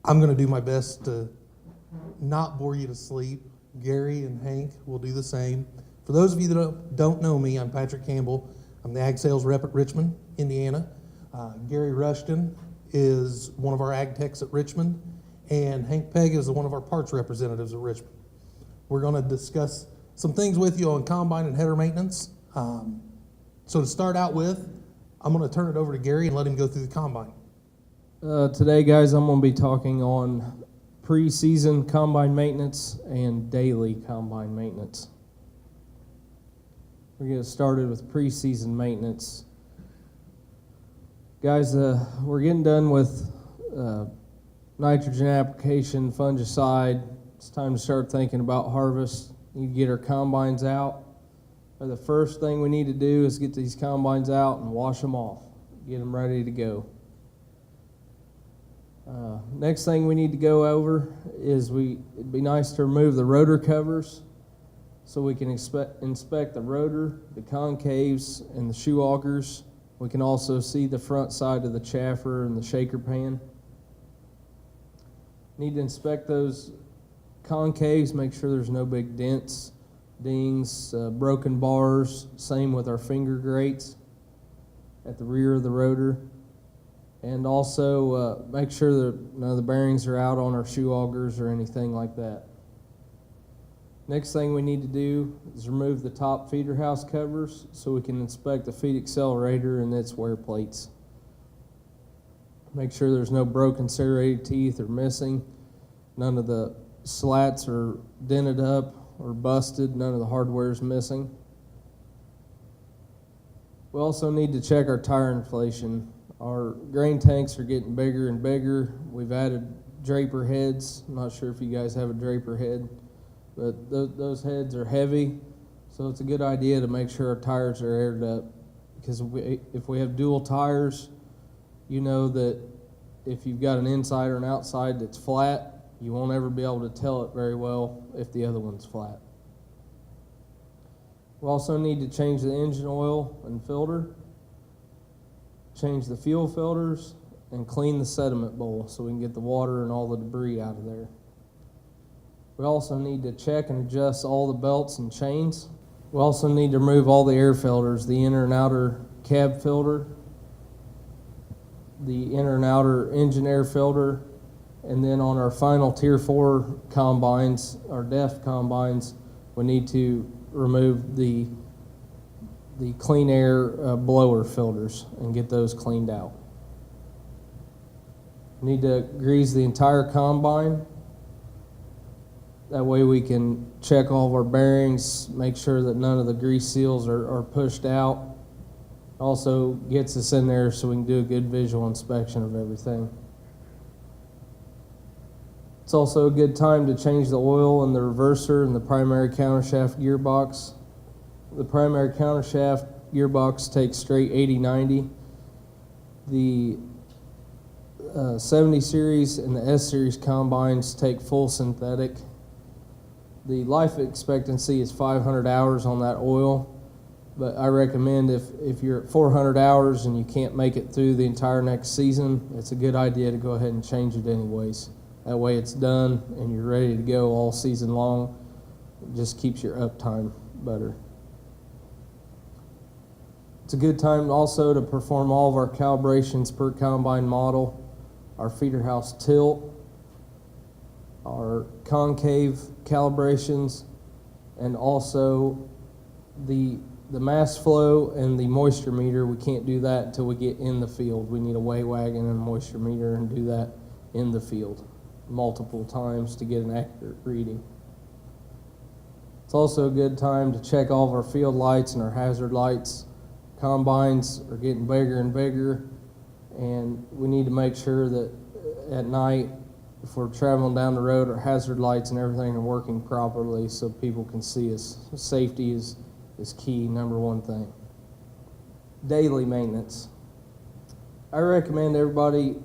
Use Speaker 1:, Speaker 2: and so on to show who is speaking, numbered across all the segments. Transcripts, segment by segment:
Speaker 1: I'm going to do my best to not bore you to sleep. Gary and Hank will do the same. For those of you that don't know me, I'm Patrick Campbell. I'm the ag sales rep at Richmond, Indiana. Gary Rushton is one of our ag techs at Richmond, and Hank Pegg is one of our parts representatives at Richmond. We're going to discuss some things with you on combine and header maintenance. So to start out with, I'm going to turn it over to Gary and let him go through the combine.
Speaker 2: Today, guys, I'm going to be talking on pre-season combine maintenance and daily combine maintenance. We're going to get started with pre-season maintenance. Guys, we're getting done with nitrogen application, fungicide. It's time to start thinking about harvest. We need to get our combines out. The first thing we need to do is get these combines out and wash them off, get them ready to go. Next thing we need to go over is it'd be nice to remove the rotor covers so we can inspect the rotor, the concaves, and the shoe augers. We can also see the front side of the chaffer and the shaker pan. Need to inspect those concaves, make sure there's no big dents, dings, broken bars. Same with our finger grates at the rear of the rotor. And also make sure that none of the bearings are out on our shoe augers or anything like that. Next thing we need to do is remove the top feeder house covers so we can inspect the feed accelerator and its wear plates. Make sure there's no broken serrated teeth or missing. None of the slats are dented up or busted. None of the hardware is missing. We also need to check our tire inflation. Our grain tanks are getting bigger and bigger. We've added draper heads. I'm not sure if you guys have a draper head, but those heads are heavy, so it's a good idea to make sure our tires are aired up, because if we have dual tires, you know that if you've got an inside or an outside that's flat, you won't ever be able to tell it very well if the other one's flat. We also need to change the engine oil and filter, change the fuel filters, and clean the sediment bowl so we can get the water and all the debris out of there. We also need to check and adjust all the belts and chains. We also need to remove all the air filters, the inner and outer cab filter, the inner and outer engine air filter, and then on our final Tier 4 combines, our DEF combines, we need to remove the clean air blower filters and get those cleaned out. We need to grease the entire combine. That way we can check all of our bearings, make sure that none of the grease seals are pushed out. Also gets us in there so we can do a good visual inspection of everything. It's also a good time to change the oil in the reverser and the primary countershaft gearbox. The primary countershaft gearbox takes straight 80-90. The 70 series and the S series combines take full synthetic. The life expectancy is 500 hours on that oil, but I recommend if you're at 400 hours and you can't make it through the entire next season, it's a good idea to go ahead and change it anyways. That way it's done and you're ready to go all season long. It just keeps your uptime better. It's a good time also to perform all of our calibrations per combine model, our feeder house tilt, our concave calibrations, and also the mass flow and the moisture meter. We can't do that until we get in the field. We need a weigh wagon and a moisture meter and do that in the field multiple times to get an accurate reading. It's also a good time to check all of our field lights and our hazard lights. Combines are getting bigger and bigger, and we need to make sure that at night, if we're traveling down the road, our hazard lights and everything are working properly so people can see us. Safety is key, number one thing. Daily maintenance. I recommend everybody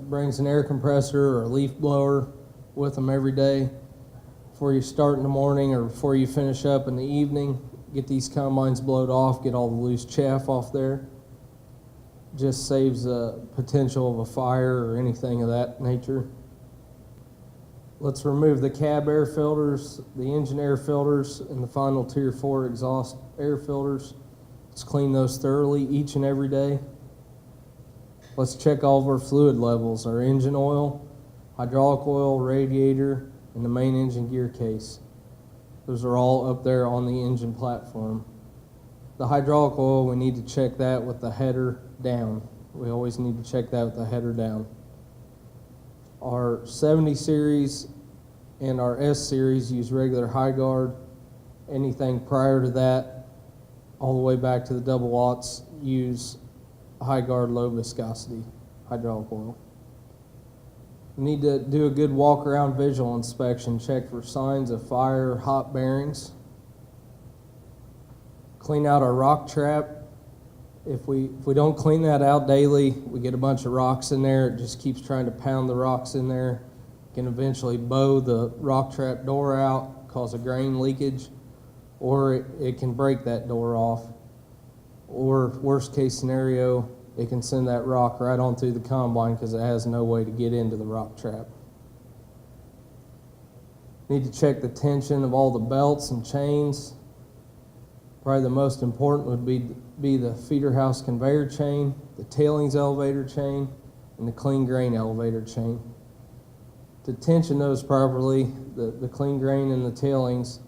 Speaker 2: brings an air compressor or a leaf blower with them every day. Before you start in the morning or before you finish up in the evening, get these combines blowed off, get all the loose chaff off there. Just saves the potential of a fire or anything of that nature. Let's remove the cab air filters, the engine air filters, and the final Tier 4 exhaust air filters. Let's clean those thoroughly each and every day. Let's check all of our fluid levels, our engine oil, hydraulic oil, radiator, and the main engine gear case. Those are all up there on the engine platform. The hydraulic oil, we need to check that with the header down. We always need to check that with the header down. Our 70 series and our S series use regular high guard. Anything prior to that, all the way back to the double aughts, use high guard, low viscosity hydraulic oil. We need to do a good walk around visual inspection, check for signs of fire, hot bearings. Clean out our rock trap. If we don't clean that out daily, we get a bunch of rocks in there. It just keeps trying to pound the rocks in there. Can eventually bow the rock trap door out, cause a grain leakage, or it can break that door off. Or worst case scenario, it can send that rock right on through the combine because it has no way to get into the rock trap. Need to check the tension of all the belts and chains. Probably the most important would be the feeder house conveyor chain, the tailings elevator chain, and the clean grain elevator chain. To tension those properly, the clean grain and the tailings,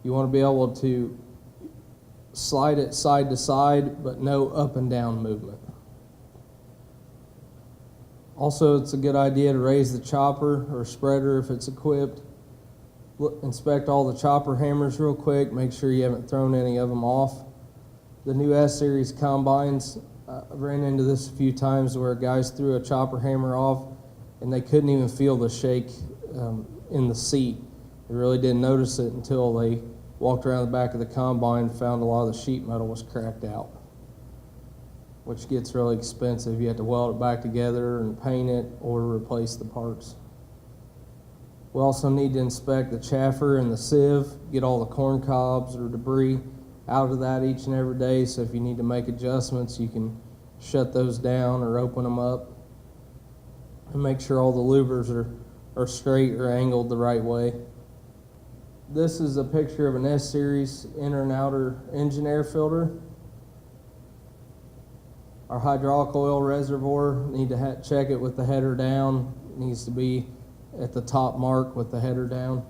Speaker 2: you want to be able to slide it side to side, but no up and down movement. Also, it's a good idea to raise the chopper or spreader if it's equipped. Inspect all the chopper hammers real quick, make sure you haven't thrown any of them off. The new S-Series combines, I've ran into this a few times where guys threw a chopper hammer off and they couldn't even feel the shake in the seat. They really didn't notice it until they walked around the back of the combine and found a lot of the sheet metal was cracked out, which gets really expensive. You have to weld it back together and paint it or replace the parts. We also need to inspect the chaffer and the sieve, get all the corn cobs or debris out of that each and every day, so if you need to make adjustments, you can shut those down or open them up. And make sure all the louvers are straight or angled the right way. This is a picture of an S-Series inner and outer engine air filter. Our hydraulic oil reservoir, need to check it with the header down. It needs to be at the top mark with the header down.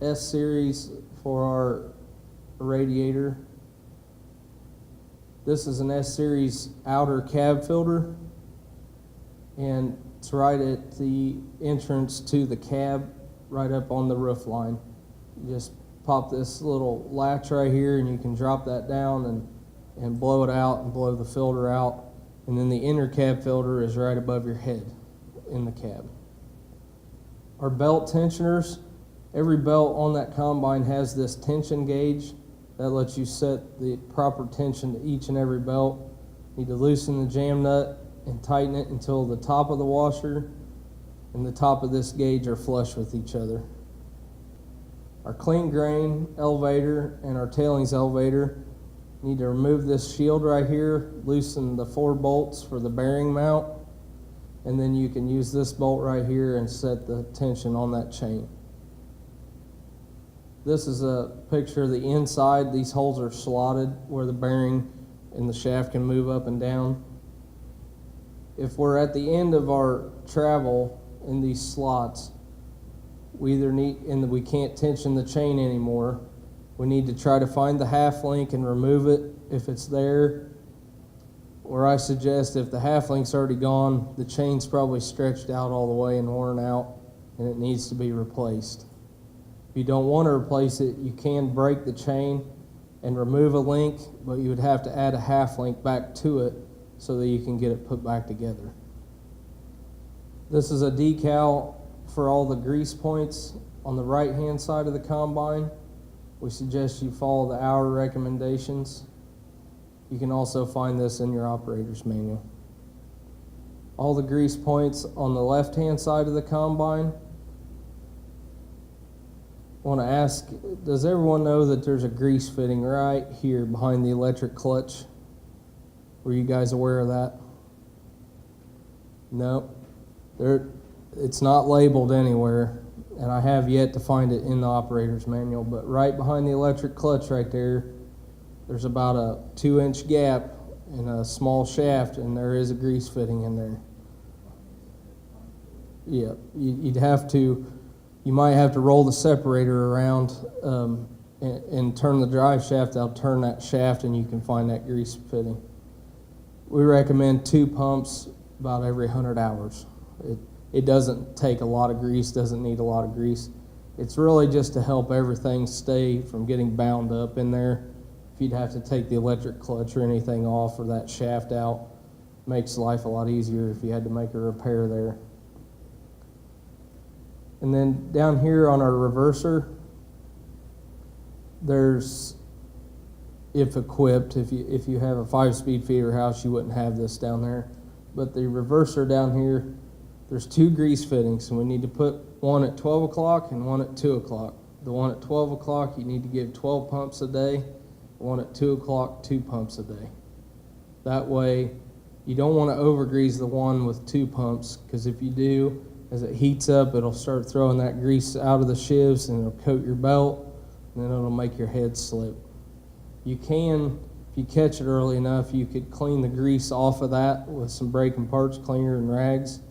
Speaker 2: S-Series for our radiator. This is an S-Series outer cab filter, and it's right at the entrance to the cab, right up on the roof line. You just pop this little latch right here and you can drop that down and blow it out and blow the filter out. And then the inner cab filter is right above your head in the cab. Our belt tensioners, every belt on that combine has this tension gauge that lets you set the proper tension to each and every belt. You need to loosen the jam nut and tighten it until the top of the washer and the top of this gauge are flush with each other. Our clean grain elevator and our tailings elevator, need to remove this shield right here, loosen the 4 bolts for the bearing mount, and then you can use this bolt right here and set the tension on that chain. This is a picture of the inside. These holes are slotted where the bearing and the shaft can move up and down. If we're at the end of our travel in these slots, we either need, and we can't tension the chain anymore, we need to try to find the half link and remove it if it's there. Or I suggest if the half link's already gone, the chain's probably stretched out all the way and worn out, and it needs to be replaced. If you don't want to replace it, you can break the chain and remove a link, but you would have to add a half link back to it so that you can get it put back together. This is a decal for all the grease points on the right-hand side of the combine. We suggest you follow the hour recommendations. You can also find this in your operator's manual. All the grease points on the left-hand side of the combine. I want to ask, does everyone know that there's a grease fitting right here behind the electric clutch? Were you guys aware of that? No. It's not labeled anywhere, and I have yet to find it in the operator's manual, but right behind the electric clutch right there, there's about a 2-inch gap in a small shaft, and there is a grease fitting in there. Yeah, you might have to roll the separator around and turn the drive shaft. That'll turn that shaft, and you can find that grease fitting. We recommend 2 pumps about every 100 hours. It doesn't take a lot of grease, doesn't need a lot of grease. It's really just to help everything stay from getting bound up in there. If you'd have to take the electric clutch or anything off or that shaft out, makes life a lot easier if you had to make a repair there. And then down here on our reverser, there's, if equipped, if you have a 5-speed feeder house, you wouldn't have this down there. But the reverser down here, there's 2 grease fittings, and we need to put one at 12 o'clock and one at 2 o'clock. The one at 12 o'clock, you need to give 12 pumps a day. The one at 2 o'clock, 2 pumps a day. That way, you don't want to overgrease the one with 2 pumps, because if you do, as it heats up, it'll start throwing that grease out of the shivs, and it'll coat your belt, and then it'll make your head slip. You can, if you catch it early enough, you could clean the grease off of that with some brake and parts cleaner and rags.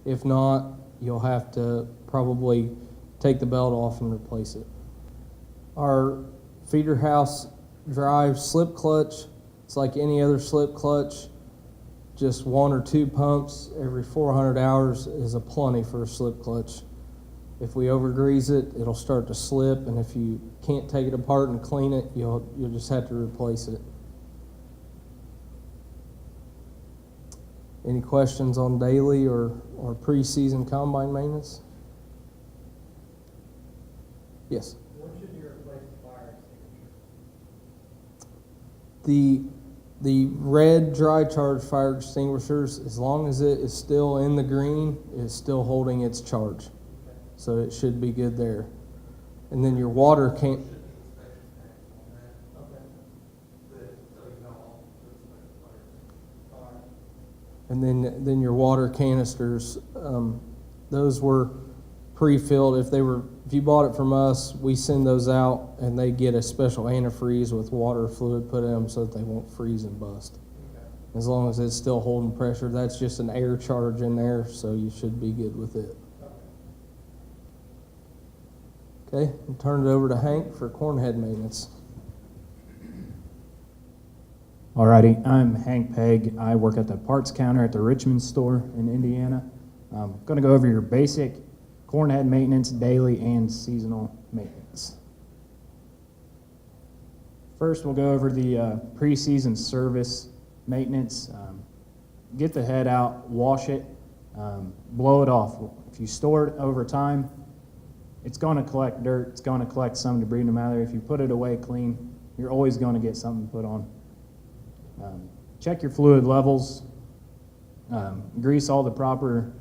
Speaker 2: If not, you'll have to probably take the belt off and replace it. Our feeder house drive slip clutch, it's like any other slip clutch. Just 1 or 2 pumps every 400 hours is a plenty for a slip clutch. If we overgrease it, it'll start to slip, and if you can't take it apart and clean it, you'll just have to replace it. Any questions on daily or pre-season combine maintenance? Yes.
Speaker 3: When should you replace the fire extinguisher?
Speaker 2: The red dry charge fire extinguishers, as long as it is still in the green, is still holding its charge. So it should be good there. And then your water can't. And then your water canisters, those were pre-filled. If you bought it from us, we send those out, and they get a special antifreeze with water fluid put in them so that they won't freeze and bust.
Speaker 3: Okay.
Speaker 2: As long as it's still holding pressure, that's just an air charge in there, so you should be good with it. Okay, I'll turn it over to Hank for cornhead maintenance.
Speaker 4: Alrighty, I'm Hank Pegg. I work at the parts counter at the Richmond store in Indiana. I'm going to go over your basic cornhead maintenance, daily and seasonal maintenance. First, we'll go over the pre-season service maintenance. Get the head out, wash it, blow it off. If you store it over time, it's going to collect dirt, it's going to collect some debris no matter. If you put it away clean, you're always going to get something put on. Check your fluid levels, grease all the proper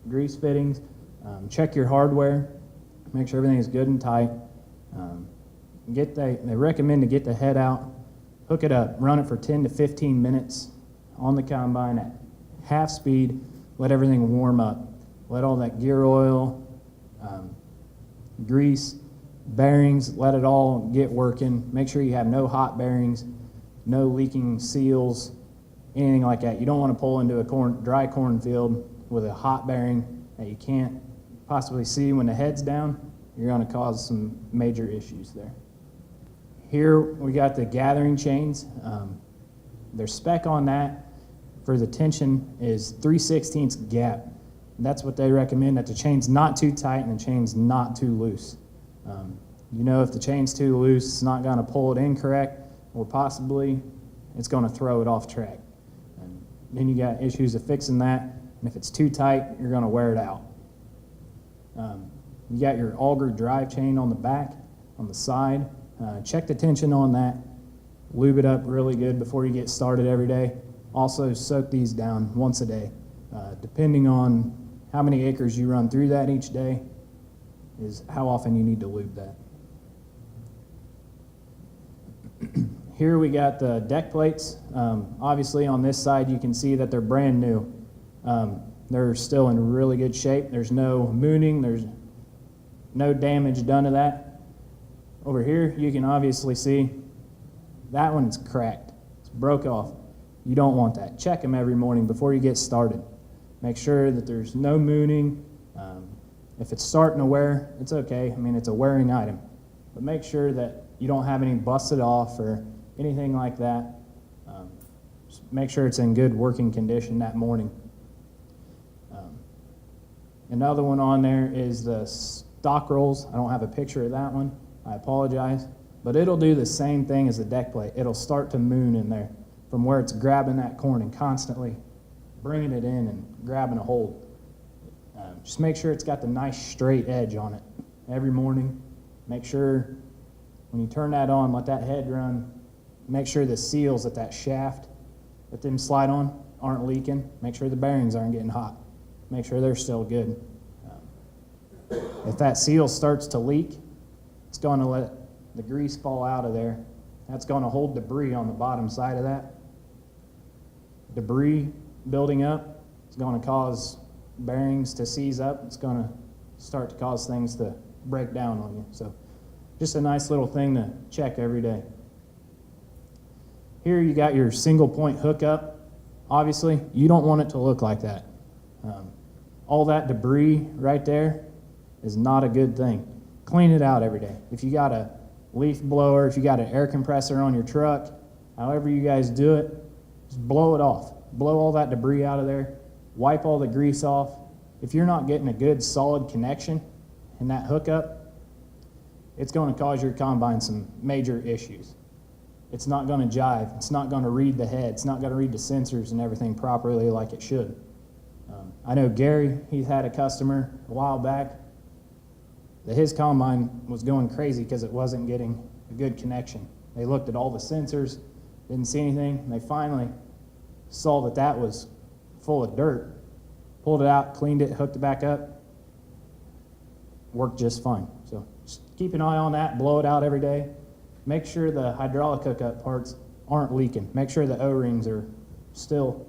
Speaker 4: grease fittings, check your hardware, make sure everything is good and tight. They recommend to get the head out, hook it up, run it for 10 to 15 minutes on the combine at half speed, let everything warm up. Let all that gear oil, grease, bearings, let it all get working. Make sure you have no hot bearings, no leaking seals, anything like that. You don't want to pull into a dry cornfield with a hot bearing that you can't possibly see when the head's down. You're going to cause some major issues there. Here we got the gathering chains. Their spec on that for the tension is 3/16 gap. And that's what they recommend, that the chain's not too tight and the chain's not too loose. You know, if the chain's too loose, it's not going to pull it in correct, or possibly it's going to throw it off track. And then you got issues of fixing that, and if it's too tight, you're going to wear it out. You got your auger drive chain on the back, on the side. Check the tension on that. Lube it up really good before you get started every day. Also soak these down once a day. Depending on how many acres you run through that each day is how often you need to lube that. Here we got the deck plates. Obviously on this side you can see that they're brand new. they're still in really good shape. There's no mooning, there's no damage done to that. Over here, you can obviously see that one's cracked. It's broke off. You don't want that. Check them every morning before you get started. Make sure that there's no mooning. If it's starting to wear, it's okay. I mean, it's a wearing item. But make sure that you don't have any busted off or anything like that. Just make sure it's in good working condition that morning. Another one on there is the stock rolls. I don't have a picture of that one. I apologize. But it'll do the same thing as the deck plate. It'll start to moon in there from where it's grabbing that corn and constantly bringing it in and grabbing a hold. Just make sure it's got the nice straight edge on it every morning. Make sure when you turn that on, let that head run. Make sure the seals at that shaft that them slide on aren't leaking. Make sure the bearings aren't getting hot. Make sure they're still good. If that seal starts to leak, it's going to let the grease fall out of there. That's going to hold debris on the bottom side of that. Debris building up is going to cause bearings to seize up. It's going to start to cause things to break down on you. So just a nice little thing to check every day. Here you got your single point hookup. Obviously, you don't want it to look like that. All that debris right there is not a good thing. Clean it out every day. If you got a leaf blower, if you got an air compressor on your truck, however you guys do it, just blow it off. Blow all that debris out of there. Wipe all the grease off. If you're not getting a good solid connection in that hookup, it's going to cause your combine some major issues. It's not going to jive. It's not going to read the head. It's not going to read the sensors and everything properly like it should. I know Gary, he's had a customer a while back that his combine was going crazy because it wasn't getting a good connection. They looked at all the sensors, didn't see anything, and they finally saw that that was full of dirt. Pulled it out, cleaned it, hooked it back up, worked just fine. So just keep an eye on that, blow it out every day. Make sure the hydraulic hookup parts aren't leaking. Make sure the O-rings are still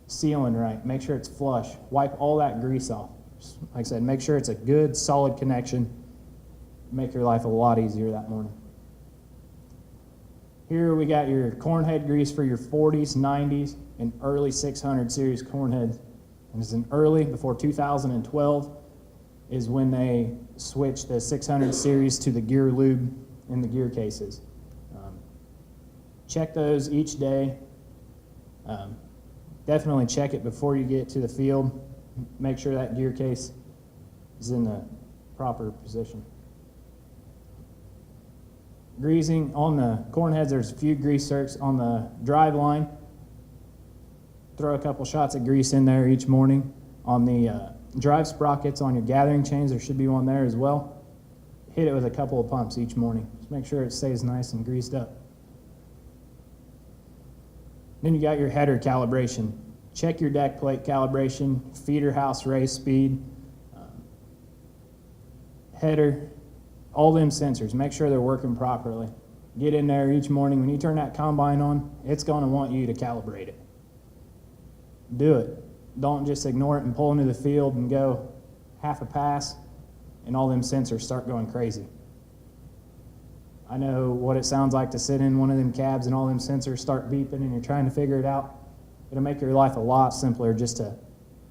Speaker 4: sealing right. Make sure it's flush. Wipe all that grease off. Just, like I said, make sure it's a good, solid connection. Make your life a lot easier that morning. Here we got your corn head grease for your 40s, 90s, and early 600 series corn heads. And it's in early, before 2012, is when they switched the 600 series to the gear lube in the gear cases. Check those each day. Definitely check it before you get to the field. Make sure that gear case is in the proper position. Greasing on the corn heads, there's a few grease zerks on the drive line. Throw a couple shots of grease in there each morning. On the drive sprockets on your gathering chains, there should be one there as well. Hit it with a couple of pumps each morning. Just make sure it stays nice and greased up. Then you got your header calibration. Check your deck plate calibration, feeder house race speed, header, all them sensors. Make sure they're working properly. Get in there each morning. When you turn that combine on, it's going to want you to calibrate it. Do it. Don't just ignore it and pull into the field and go half a pass and all them sensors start going crazy. I know what it sounds like to sit in one of them cabs and all them sensors start beeping and you're trying to figure it out. It'll make your life a lot simpler just to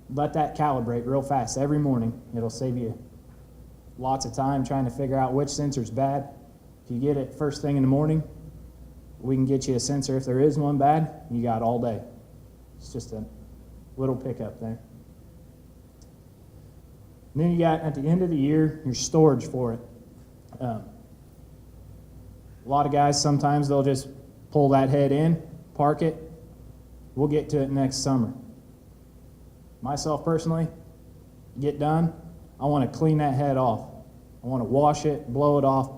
Speaker 4: let that calibrate real fast every morning. It'll save you lots of time trying to figure out which sensor's bad. If you get it first thing in the morning, we can get you a sensor. If there is one bad, you got all day. It's just a little pickup there. And then you got, at the end of the year, your storage for it. A lot of guys, sometimes they'll just pull that head in, park it. We'll get to it next summer. Myself personally, get done, I want to clean that head off. I want to wash it, blow it off,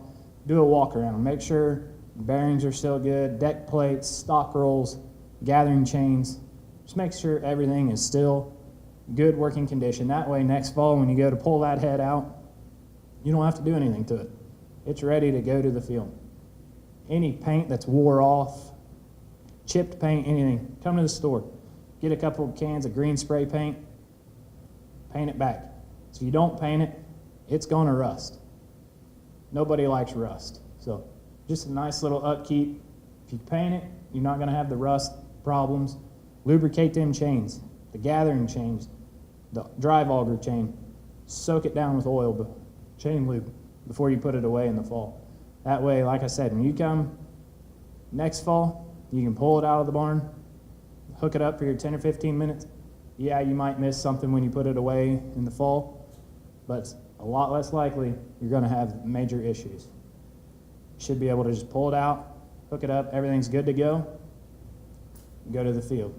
Speaker 4: do a walk around, make sure the bearings are still good, deck plates, stock rolls, gathering chains. Just make sure everything is still good working condition. That way next fall when you go to pull that head out, you don't have to do anything to it. It's ready to go to the field. Any paint that's wore off, chipped paint, anything, come to the store. Get a couple of cans of green spray paint, paint it back. So if you don't paint it, it's gonna rust. Nobody likes rust. So just a nice little upkeep. If you paint it, you're not gonna have the rust problems. Lubricate them chains, the gathering chains, the drive auger chain. Soak it down with oil, chain lube, before you put it away in the fall. That way, like I said, when you come next fall, you can pull it out of the barn, hook it up for your 10 or 15 minutes. Yeah, you might miss something when you put it away in the fall, but it's a lot less likely you're gonna have major issues. You should be able to just pull it out, hook it up, everything's good to go, go to the field.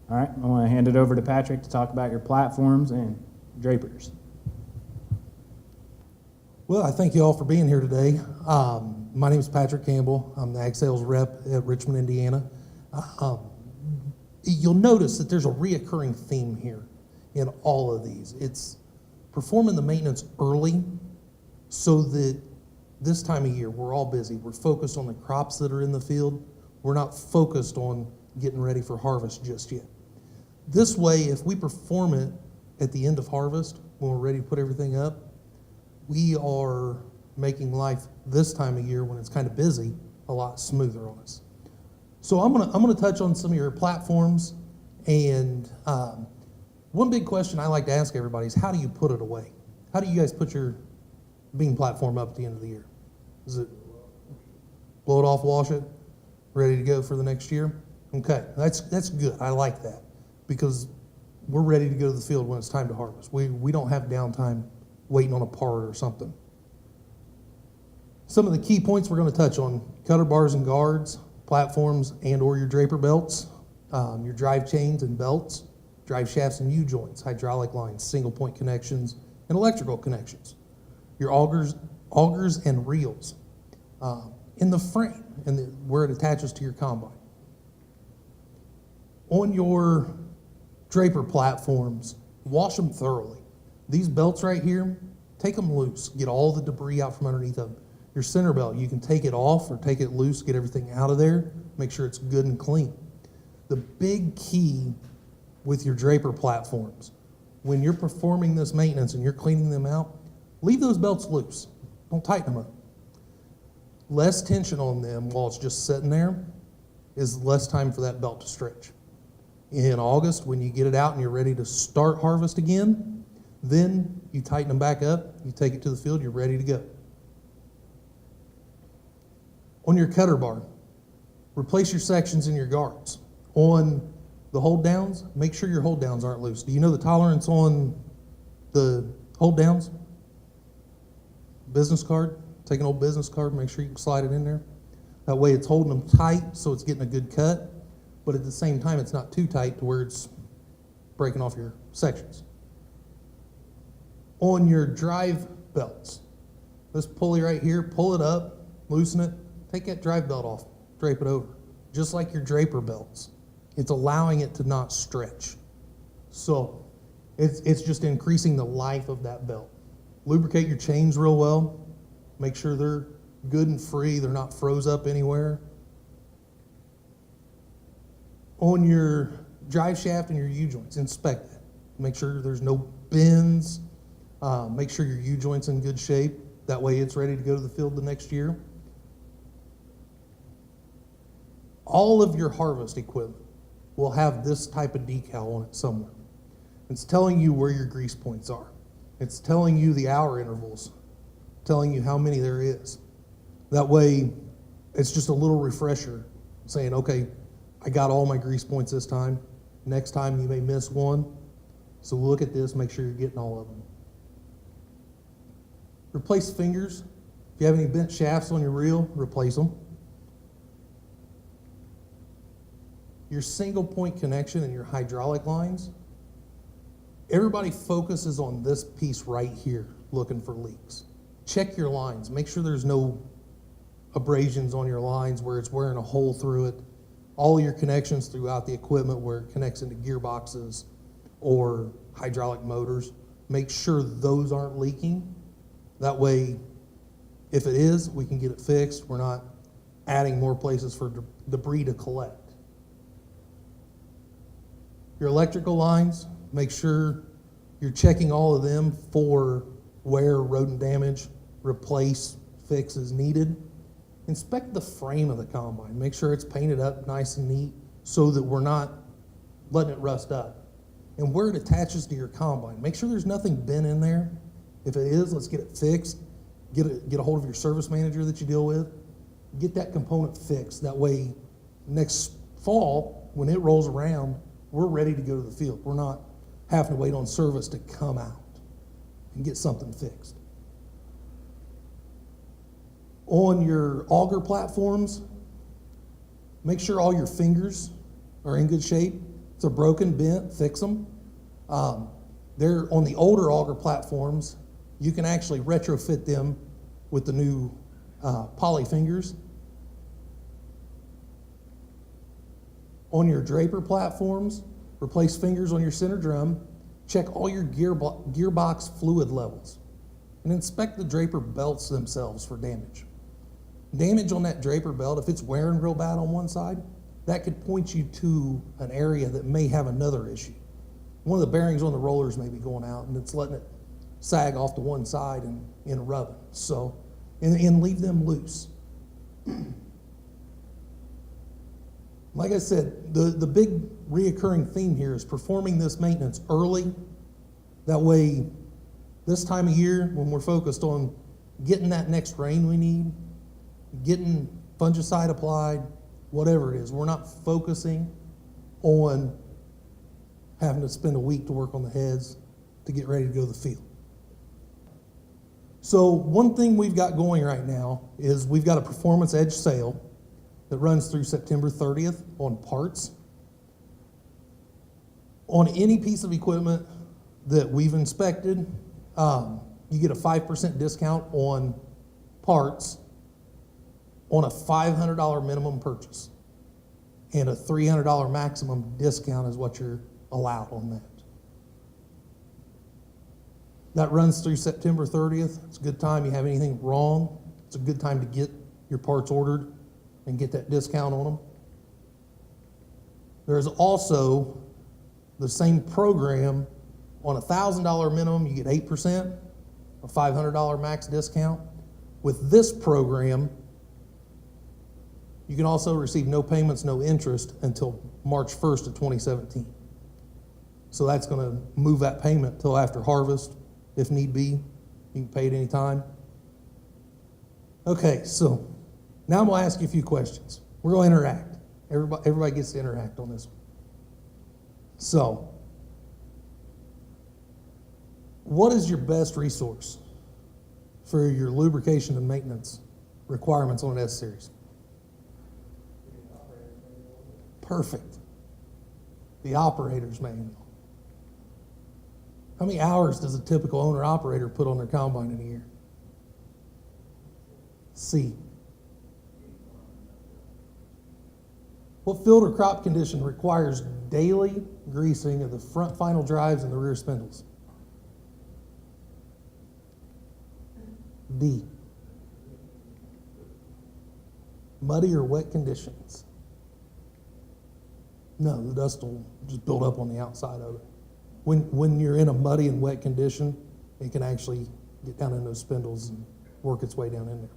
Speaker 4: All right, I wanna hand it over to Patrick to talk about your platforms and drapers.
Speaker 1: Well, I thank you all for being here today. My name is Patrick Campbell. I'm the Ag Sales Rep at Richmond, Indiana. You'll notice that there's a reoccurring theme here in all of these. It's performing the maintenance early so that this time of year we're all busy. We're focused on the crops that are in the field. We're not focused on getting ready for harvest just yet. This way, if we perform it at the end of harvest, when we're ready to put everything up, we are making life this time of year when it's kind of busy a lot smoother on us. So I'm gonna touch on some of your platforms, and one big question I like to ask everybody is, how do you put it away? How do you guys put your bean platform up at the end of the year? Is it blow it off, wash it, ready to go for the next year? Okay, that's good. I like that, because we're ready to go to the field when it's time to harvest. We don't have downtime waiting on a part or something. Some of the key points we're going to touch on: cutter bars and guards, platforms and or your draper belts, your drive chains and belts, drive shafts and U-joints, hydraulic lines, single point connections, and electrical connections. Your augers and reels in the frame and where it attaches to your combine. On your draper platforms, wash them thoroughly. These belts right here, take them loose, get all the debris out from underneath them. Your center belt, you can take it off or take it loose, get everything out of there, make sure it's good and clean. The big key with your draper platforms, when you're performing this maintenance and you're cleaning them out, leave those belts loose. Don't tighten them up. Less tension on them while it's just sitting there is less time for that belt to stretch. In August, when you get it out and you're ready to start harvest again, then you tighten them back up, you take it to the field, you're ready to go. On your cutter bar, replace your sections and your guards. On the hold downs, make sure your hold downs aren't loose. Do you know the tolerance on the hold downs? Business card, take an old business card, make sure you can slide it in there. That way it's holding them tight so it's getting a good cut, but at the same time it's not too tight to where it's breaking off your sections. On your drive belts, this pulley right here, pull it up, loosen it, take that drive belt off, drape it over. Just like your draper belts. It's allowing it to not stretch. So it's just increasing the life of that belt. Lubricate your chains real well. Make sure they're good and free. They're not froze up anywhere. On your drive shaft and your U-joints, inspect that. Make sure there's no bends. Make sure your U-joint's in good shape. That way it's ready to go to the field the next year. All of your harvest equipment will have this type of decal on it somewhere. It's telling you where your grease points are. It's telling you the hour intervals, telling you how many there is. That way, it's just a little refresher saying, okay, I got all my grease points this time. Next time you may miss one. So look at this, make sure you're getting all of them. Replace fingers. If you have any bent shafts on your reel, replace them. Your single point connection and your hydraulic lines, everybody focuses on this piece right here looking for leaks. Check your lines. Make sure there's no abrasions on your lines where it's wearing a hole through it. All your connections throughout the equipment where it connects into gearboxes or hydraulic motors, make sure those aren't leaking. That way, if it is, we can get it fixed. We're not adding more places for debris to collect. Your electrical lines, make sure You're checking all of them for where rodent damage, replace, fix is needed. Inspect the frame of the combine. Make sure it's painted up nice and neat so that we're not letting it rust up. And where it attaches to your combine, make sure there's nothing bent in there. If it is, let's get it fixed. Get a hold of your service manager that you deal with. Get that component fixed. That way, next fall, when it rolls around, we're ready to go to the field. We're not having to wait on service to come out and get something fixed. On your auger platforms, make sure all your fingers are in good shape. If they're broken, bent, fix them. They're on the older auger platforms, you can actually retrofit them with the new poly fingers. On your draper platforms, replace fingers on your center drum. Check all your gearbox fluid levels and inspect the draper belts themselves for damage. Damage on that draper belt, if it's wearing real bad on one side, that could point you to an area that may have another issue. One of the bearings on the rollers may be going out and it's letting it sag off to one side and rubbing. So, and leave them loose. Like I said, the big reoccurring theme here is performing this maintenance early. That way, this time of year, when we're focused on getting that next rain we need, getting fungicide applied, whatever it is, we're not focusing on having to spend a week to work on the heads to get ready to go to the field. So one thing we've got going right now is we've got a performance edge sale that runs through September 30th on parts. On any piece of equipment that we've inspected, you get a 5% discount on parts on a $500 minimum purchase. And a $300 maximum discount is what you're allowed on that. That runs through September 30th. It's a good time. You have anything wrong, it's a good time to get your parts ordered and get that discount on them. There's also the same program on a $1,000 minimum, you get 8%, a $500 max discount. With this program, you can also receive no payments, no interest until March 1st of 2017. So that's going to move that payment till after harvest, if need be. You can pay it any time. Okay, so now I'm going to ask you a few questions. We're going to interact. Everybody gets to interact on this one. So, what is your best resource for your lubrication and maintenance requirements on an S-Series? Perfect. The operator's manual. How many hours does a typical owner-operator put on their combine in a year? C. What field or crop condition requires daily greasing of the front final drives and the rear spindles? D. Muddy or wet conditions? No, the dust will just build up on the outside of it. When you're in a muddy and wet condition, it can actually get down in those spindles and work its way down in there.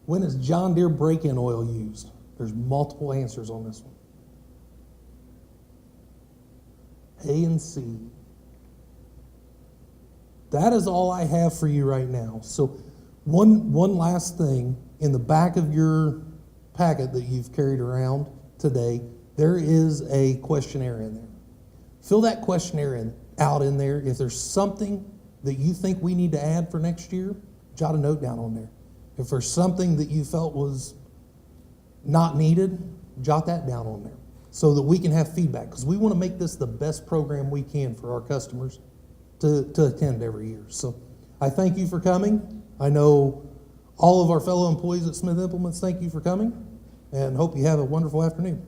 Speaker 1: When is John Deere break-in oil used? There's multiple answers on this one. A and C. That is all I have for you right now. So one last thing, in the back of your packet that you've carried around today, there is a questionnaire in there. Fill that questionnaire out in there. If there's something that you think we need to add for next year, jot a note down on there. If there's something that you felt was not needed, jot that down on there so that we can have feedback, because we want to make this the best program we can for our customers to attend every year. So I thank you for coming. I know all of our fellow employees at Smith Implements thank you for coming, and hope you have a wonderful afternoon.